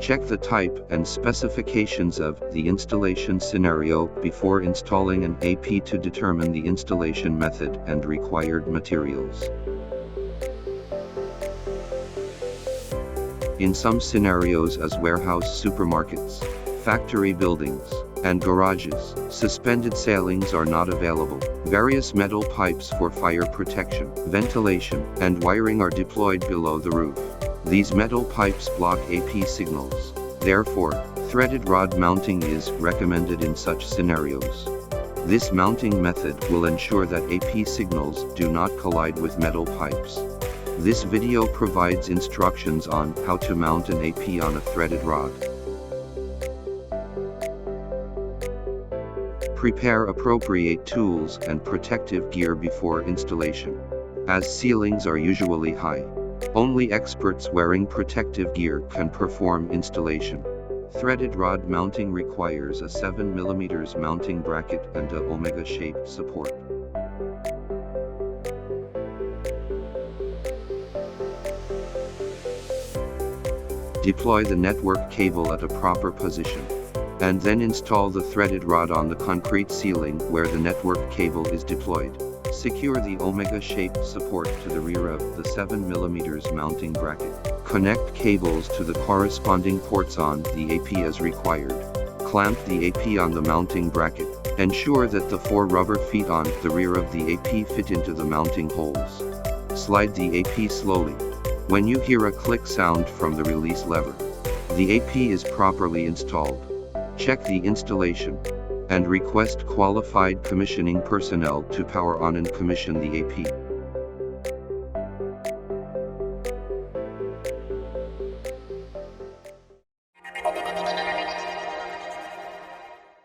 Check the type and specifications of the installation scenario before installing an AP to determine the installation method and required materials. In some scenarios as warehouse, supermarkets, factory buildings, and garages, suspended ceilings are not available. Various metal pipes for fire protection, ventilation, and wiring are deployed below the roof. These metal pipes block AP signals. Therefore, threaded rod mounting is recommended in such scenarios. This mounting method will ensure that AP signals do not collide with metal pipes. This video provides instructions on how to mount an AP on a threaded rod. Prepare appropriate tools and protective gear before installation. As ceilings are usually high, only experts wearing protective gear can perform installation. Threaded rod mounting requires a 7 mm mounting bracket and a omega-shaped support. Deploy the network cable at a proper position, and then install the threaded rod on the concrete ceiling where the network cable is deployed. Secure the omega-shaped support to the rear of the 7 mm mounting bracket. Connect cables to the corresponding ports on the AP as required. Clamp the AP on the mounting bracket. Ensure that the 4 rubber feet on the rear of the AP fit into the mounting holes. Slide the AP slowly. When you hear a click sound from the release lever, the AP is properly installed. Check the installation, and request qualified commissioning personnel to power on and commission the AP.